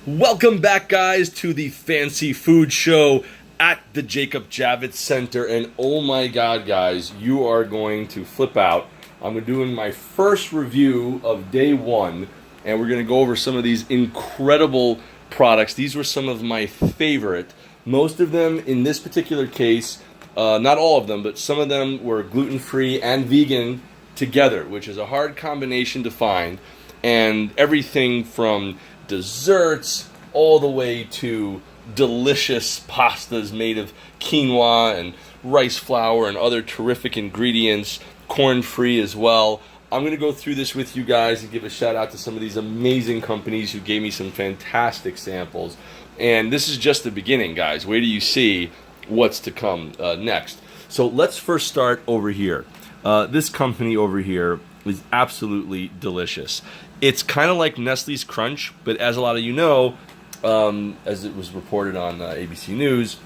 Welcome back, guys, to the Fancy Food Show at the Jacob Javits Center. And oh my God, guys, you are going to flip out. I'm doing my first review of day one, and we're going to go over some of these incredible products. These were some of my favorite. Most of them, in this particular case, not all of them, but some of them were gluten-free and vegan together, which is a hard combination to find. And everything from desserts all the way to delicious pastas made of quinoa and rice flour and other terrific ingredients, corn-free as well. I'm going to go through this with you guys and give a shout out to some of these amazing companies who gave me some fantastic samples. And this is just the beginning, guys. Wait till you see what's to come next. So let's first start over here. This company over here is absolutely delicious. It's kind of like Nestle's Crunch, but as a lot of you know, as it was reported on ABC News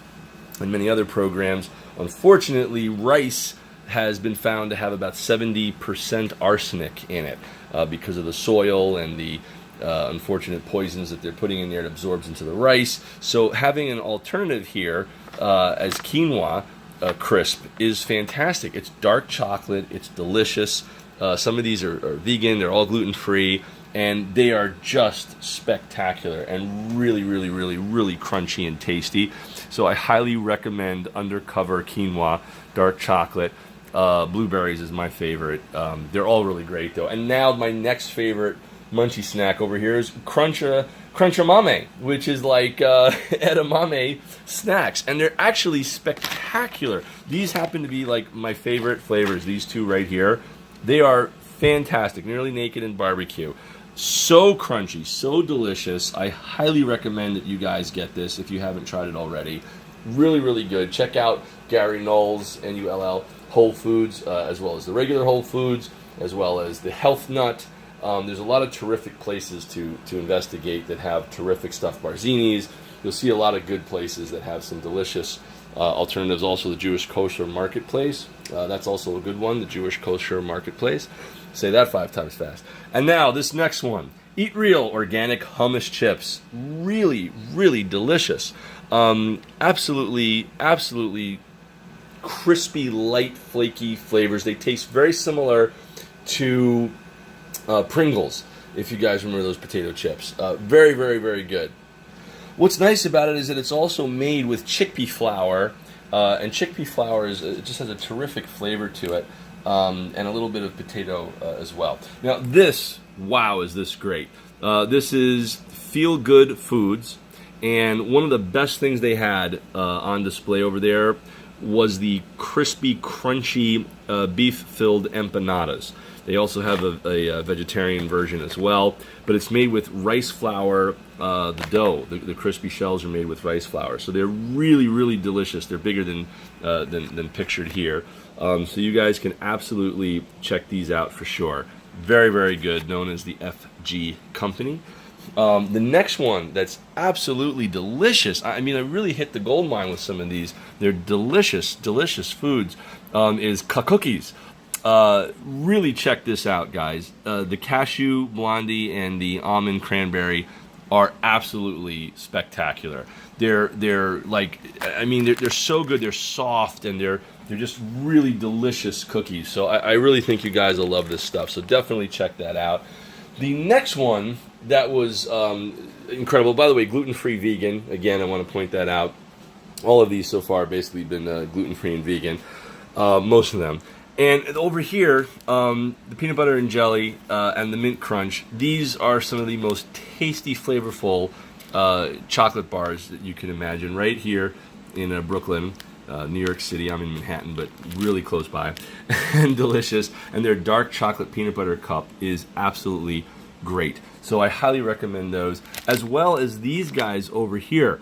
and many other programs, unfortunately, rice has been found to have about 70% arsenic in it because of the soil and the unfortunate poisons that they're putting in there. It absorbs into the rice. So having an alternative here as quinoa crisp is fantastic. It's dark chocolate. It's delicious. Some of these are vegan. They're all gluten-free, and they are just spectacular and really, really, really, really crunchy and tasty. So I highly recommend UndercoverQuinoa dark chocolate. Blueberries is my favorite. They're all really great, though. And now my next favorite munchy snack over here is CrunchAMame, which is like edamame snacks, and they're actually spectacular. These happen to be like my favorite flavors. These two right here. They are fantastic, nearly naked in barbecue. So crunchy, so delicious. I highly recommend that you guys get this if you haven't tried it already. Really, really good. Check out Gary Null's, N-U-L-L, Whole Foods, as well as the regular Whole Foods, as well as the Health Nut. There's a lot of terrific places to investigate that have terrific stuff. Barzini's. You'll see a lot of good places that have some delicious alternatives. Also, the Jewish Kosher Marketplace. That's also a good one, the Jewish Kosher Marketplace. Say that 5 times fast. And now, this next one. EatReal organic hummus chips. Really, really delicious. Absolutely crispy, light, flaky flavors. They taste very similar to Pringles, if you guys remember those potato chips. Very, very, very good. What's nice about it is that it's also made with chickpea flour, and chickpea flour it just has a terrific flavor to it, and a little bit of potato as well. Now this, wow, is this great. This is FeelGoodFoods, and one of the best things they had on display over there was the crispy, crunchy, beef-filled empanadas. They also have a vegetarian version as well, but it's made with rice flour. The dough, the crispy shells are made with rice flour, so they're really, really delicious. They're bigger than pictured here, so you guys can absolutely check these out for sure. Very, very good, known as the FG Company. The next one that's absolutely delicious, I mean, I really hit the gold mine with some of these. They're delicious, delicious foods, is KaKookies. Really check this out, guys. The cashew blondie and the almond cranberry are absolutely spectacular. They're like, I mean, they're so good. They're soft, and they're just really delicious cookies. So I really think you guys will love this stuff. So definitely check that out. The next one that was incredible, by the way, gluten-free vegan. Again, I want to point that out. All of these so far have basically been gluten-free and vegan, most of them. And over here, the peanut butter and jelly and the mint crunch, these are some of the most tasty, flavorful chocolate bars that you can imagine right here in Brooklyn, New York City. I'm in Manhattan, but really close by, and delicious. And their dark chocolate peanut butter cup is absolutely great. So I highly recommend those, as well as these guys over here.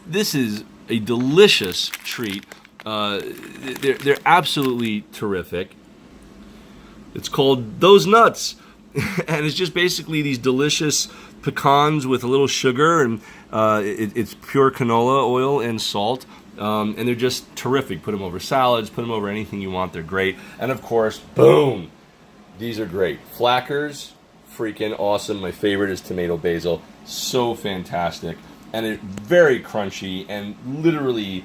This is a delicious treat. They're absolutely terrific. It's called ThoseNuts, and it's just basically these delicious pecans with a little sugar, and it's pure canola oil and salt, and they're just terrific. Put them over salads, put them over anything you want. They're great. And of course, boom, these are great. Flackers, freaking awesome. My favorite is tomato basil. so fantastic, and it's very crunchy, and literally,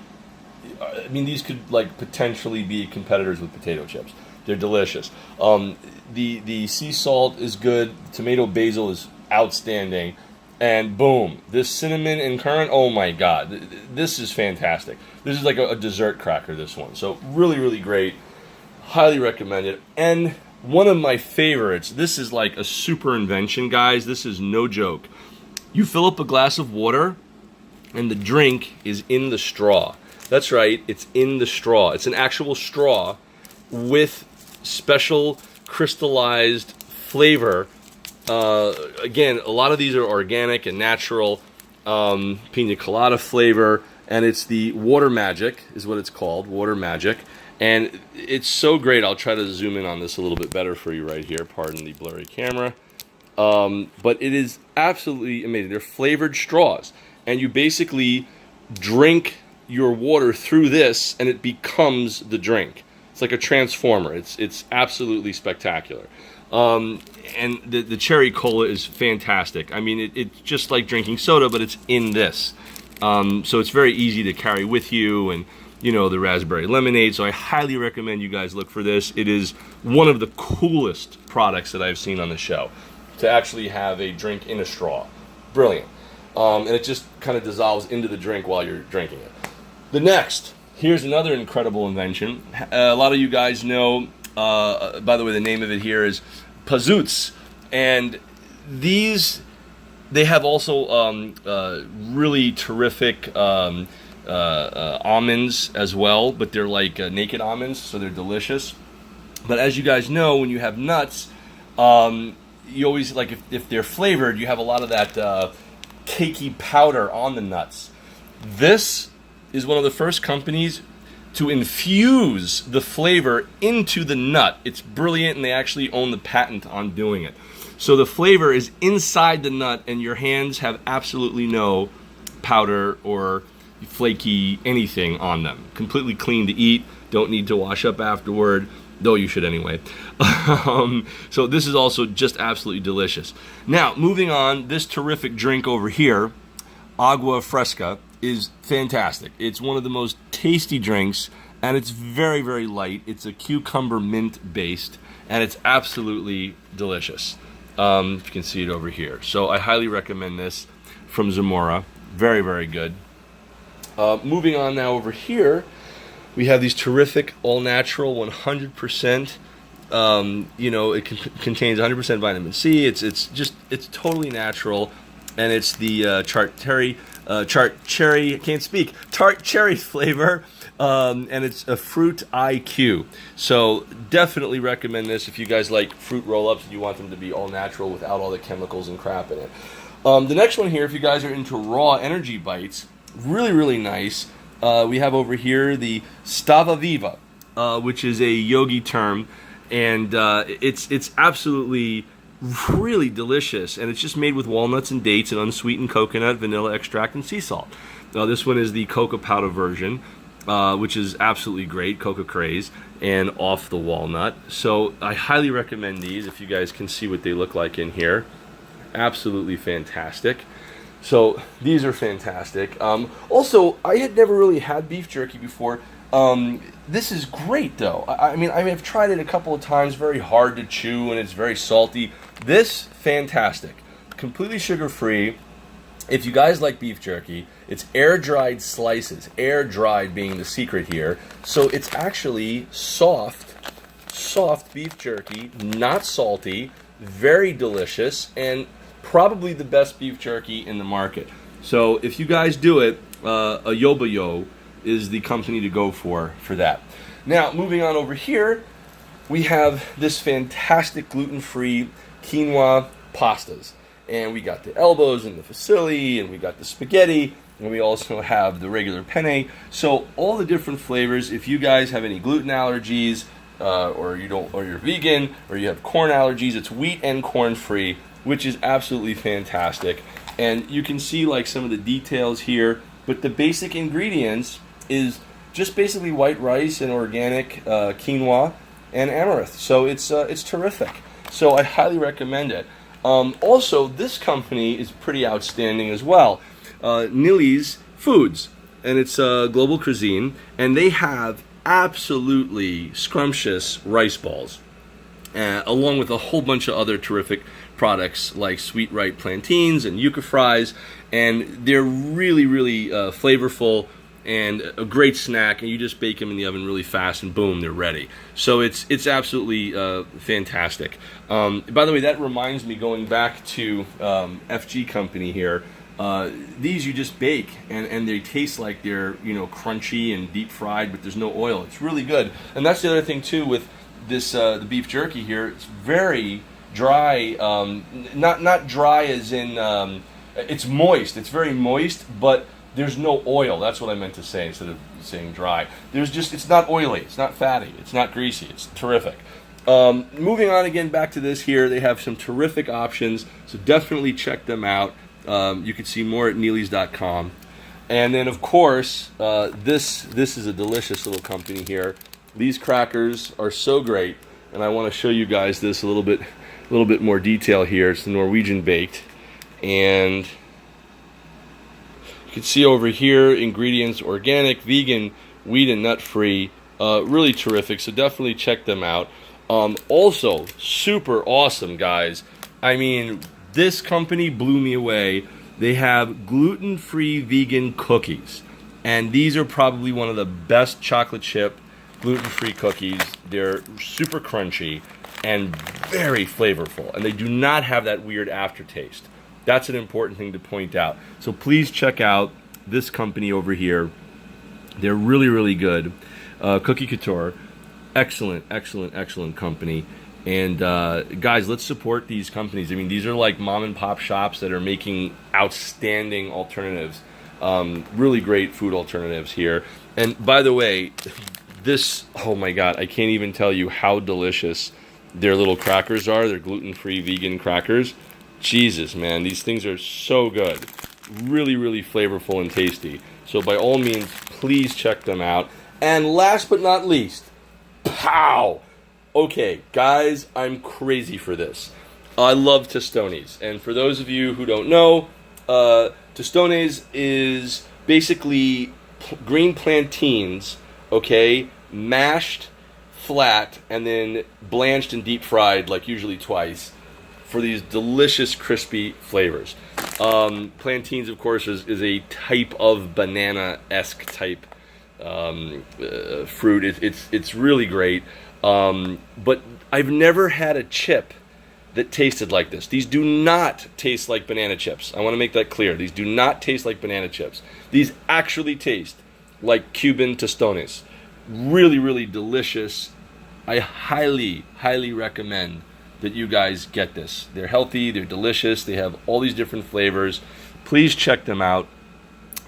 I mean, these could like potentially be competitors with potato chips. They're delicious. The sea salt is good. Tomato basil is outstanding. And boom, this cinnamon and currant, oh my god, this is fantastic. This is like a dessert cracker, this one. So really, really great. Highly recommend it. And one of my favorites, this is like a super invention, guys. This is no joke. You fill up a glass of water, and the drink is in the straw. That's right, it's in the straw. It's an actual straw with special crystallized flavor. Again, a lot of these are organic and natural, pina colada flavor, and it's the WaterMagic is what it's called, WaterMagic, and it's so great. I'll try to zoom in on this a little bit better for you right here. Pardon the blurry camera, but it is absolutely amazing. They're flavored straws, and you basically drink your water through this, and it becomes the drink. It's like a transformer. It's absolutely spectacular. And the cherry cola is fantastic. I mean, it's just like drinking soda, but it's in this. So it's very easy to carry with you, and, you know, the raspberry lemonade. So I highly recommend you guys look for this. It is one of the coolest products that I've seen on the show, to actually have a drink in a straw. Brilliant. And it just kind of dissolves into the drink while you're drinking it. The next, here's another incredible invention. A lot of you guys know, by the way, the name of it here is Pizootz, and these, they have also really terrific almonds as well, but they're like naked almonds, so they're delicious. But as you guys know, when you have nuts, you always, like, if they're flavored, you have a lot of that cakey powder on the nuts. This is one of the first companies to infuse the flavor into the nut. It's brilliant, and they actually own the patent on doing it. So the flavor is inside the nut, and your hands have absolutely no powder or flaky anything on them. Completely clean to eat, don't need to wash up afterward, though you should anyway. So this is also just absolutely delicious. Now, moving on, this terrific drink over here, Agua Fresca, is fantastic. It's one of the most tasty drinks, and it's very, very light. It's a cucumber mint based, and it's absolutely delicious. If you can see it over here. So I highly recommend this from Zamora. Very, very good. Moving on now over here, we have these terrific all-natural 100%. You know, it contains 100% vitamin C. It's totally natural, and it's the tart cherry, tart cherry flavor, and it's a FruitIQ. So definitely recommend this if you guys like fruit roll-ups and you want them to be all natural without all the chemicals and crap in it. The next one here, if you guys are into raw energy bites, really, really nice. We have over here the SattvaVida, which is a yogi term, and it's absolutely really delicious, and it's just made with walnuts and dates and unsweetened coconut, vanilla extract, and sea salt. Now this one is the cocoa powder version, which is absolutely great, cocoa craze, and off the walnut. So I highly recommend these if you guys can see what they look like in here. Absolutely fantastic. So these are fantastic. Also, I had never really had beef jerky before. This is great, though. I mean, I've tried it a couple of times. Very hard to chew, and it's very salty. This, fantastic. Completely sugar-free. If you guys like beef jerky, it's air-dried slices. Air-dried being the secret here. So it's actually soft beef jerky, not salty, very delicious, and probably the best beef jerky in the market. So if you guys do it, AyobaYo is the company to go for that. Now, moving on over here, we have this fantastic gluten-free quinoa pastas. And we got the elbows and the fusilli, and we got the spaghetti, and we also have the regular penne. So all the different flavors. If you guys have any gluten allergies, or you're vegan, or you have corn allergies, it's wheat and corn free, which is absolutely fantastic. And you can see like some of the details here, but the basic ingredients is just basically white rice and organic quinoa and amaranth. So it's terrific. So I highly recommend it. Also, this company is pretty outstanding as well. NeillysFoods, and it's global cuisine, and they have absolutely scrumptious rice balls, along with a whole bunch of other terrific products like sweet ripe plantains and yucca fries, and they're really, really flavorful and a great snack, and you just bake them in the oven really fast and boom, they're ready. So it's absolutely fantastic. By the way, that reminds me, going back to FG company here, these you just bake and they taste like they're, you know, crunchy and deep fried, but there's no oil. It's really good. And that's the other thing too with this the beef jerky here. It's very dry, not dry as in it's moist. It's very moist, but there's no oil. That's what I meant to say instead of saying dry. It's not oily. It's not fatty. It's not greasy. It's terrific. Moving on again back to this here, they have some terrific options, so definitely check them out. You can see more at Neillys.com. And then, of course, this is a delicious little company here. These crackers are so great, and I want to show you guys this a little bit more detail here. It's the Norwegian baked, and you can see over here, ingredients: organic, vegan, wheat and nut free. Really terrific, so definitely check them out. Also, super awesome, guys. I mean, this company blew me away. They have gluten-free vegan cookies, and these are probably one of the best chocolate chip gluten-free cookies. They're super crunchy and very flavorful, and they do not have that weird aftertaste. That's an important thing to point out. So please check out this company over here. They're really, really good. CookieCouture, excellent company. And guys, let's support these companies. I mean, these are like mom and pop shops that are making outstanding alternatives. Really great food alternatives here. And by the way, this, oh my God, I can't even tell you how delicious their little crackers are. They're gluten-free vegan crackers. Jesus, man, these things are so good. Really, really flavorful and tasty. So by all means, please check them out. And last but not least, pow! Okay, guys, I'm crazy for this. I love tostones. And for those of you who don't know, tostones is basically green plantains, okay, mashed flat and then blanched and deep fried, like usually twice, for these delicious crispy flavors. Plantains, of course, is a type of banana-esque type fruit. It's really great. But I've never had a chip that tasted like this. These do not taste like banana chips. I want to make that clear. These do not taste like banana chips. These actually taste like Cuban tostones. Really, really delicious. I highly, highly recommend that you guys get this. They're healthy, they're delicious, they have all these different flavors. Please check them out.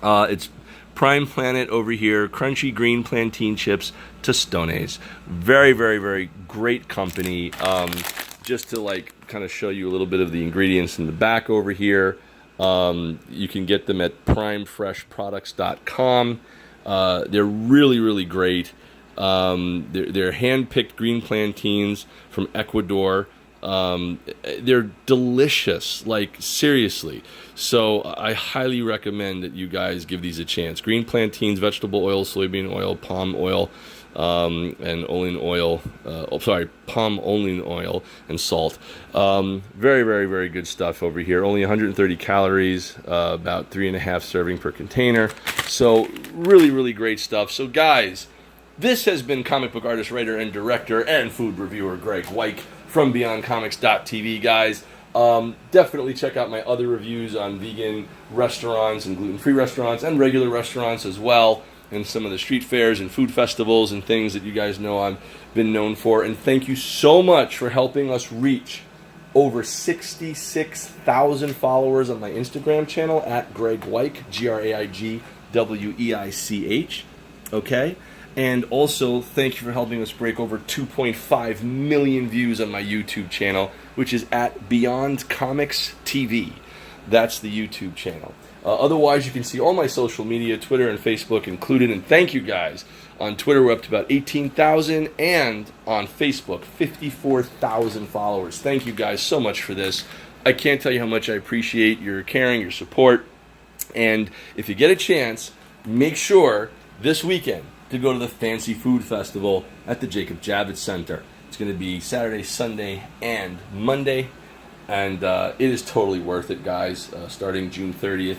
It's Prime Planet over here, crunchy green plantain chips, tostones. Very, very, very great company. Just to like kind of show you a little bit of the ingredients in the back over here. You can get them at PrimeFreshProducts.com. They're really, really great. They're hand-picked green plantains from Ecuador. They're delicious, like seriously. So I highly recommend that you guys give these a chance. Green plantains, vegetable oil, soybean oil, palm oil, and olein oil. Palm olein oil and salt. Very, very, very good stuff over here. Only 130 calories, about 3.5 serving per container. So really, really great stuff. So guys, this has been comic book artist, writer, and director, and food reviewer graigweich from BeyondComics.tv, guys. Definitely check out my other reviews on vegan restaurants and gluten-free restaurants and regular restaurants as well, and some of the street fairs and food festivals and things that you guys know I've been known for. And thank you so much for helping us reach over 66,000 followers on my Instagram channel at graigweich, GraigWeich. Okay? And also, thank you for helping us break over 2.5 million views on my YouTube channel, which is at Beyond Comics TV. That's the YouTube channel. Otherwise, you can see all my social media, Twitter and Facebook included. And thank you guys. On Twitter, we're up to about 18,000. And on Facebook, 54,000 followers. Thank you guys so much for this. I can't tell you how much I appreciate your caring, your support. And if you get a chance, make sure this weekend to go to the Fancy Food Festival at the Jacob Javits Center. It's going to be Saturday, Sunday, and Monday. And it is totally worth it, guys, starting June 30th.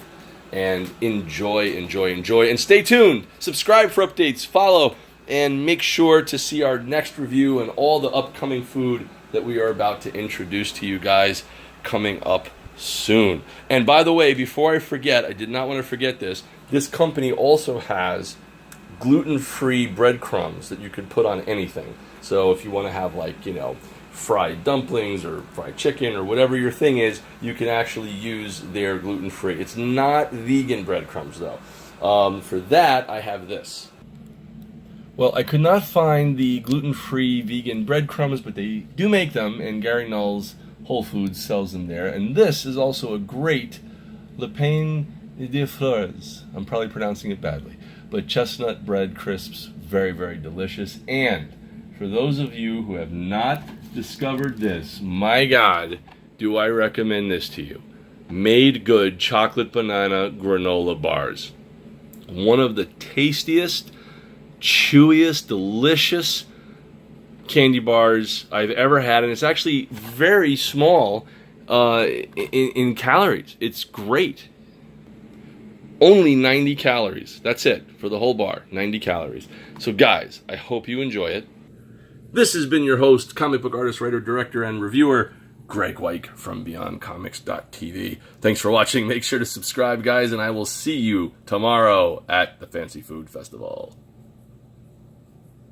And enjoy. And stay tuned. Subscribe for updates. Follow. And make sure to see our next review and all the upcoming food that we are about to introduce to you guys coming up soon. And by the way, before I forget, I did not want to forget this. This company also has gluten-free breadcrumbs that you could put on anything. So if you want to have, like, fried dumplings or fried chicken or whatever your thing is, you can actually use their gluten-free. It's not vegan breadcrumbs, though. For that, I have this. Well, I could not find the gluten-free vegan breadcrumbs, but they do make them, and Gary Null's Whole Foods sells them there. And this is also a great Le Pain de Fleurs. I'm probably pronouncing it badly. But chestnut bread crisps, very, very delicious. And for those of you who have not discovered this, my God, do I recommend this to you. Made Good chocolate banana granola bars. One of the tastiest, chewiest, delicious candy bars I've ever had, and it's actually very small in calories. It's great. Only 90 calories. That's it for the whole bar. 90 calories. So guys, I hope you enjoy it. This has been your host, comic book artist, writer, director, and reviewer, graigweich from BeyondComics.tv. Thanks for watching. Make sure to subscribe, guys, and I will see you tomorrow at the Fancy Food Festival.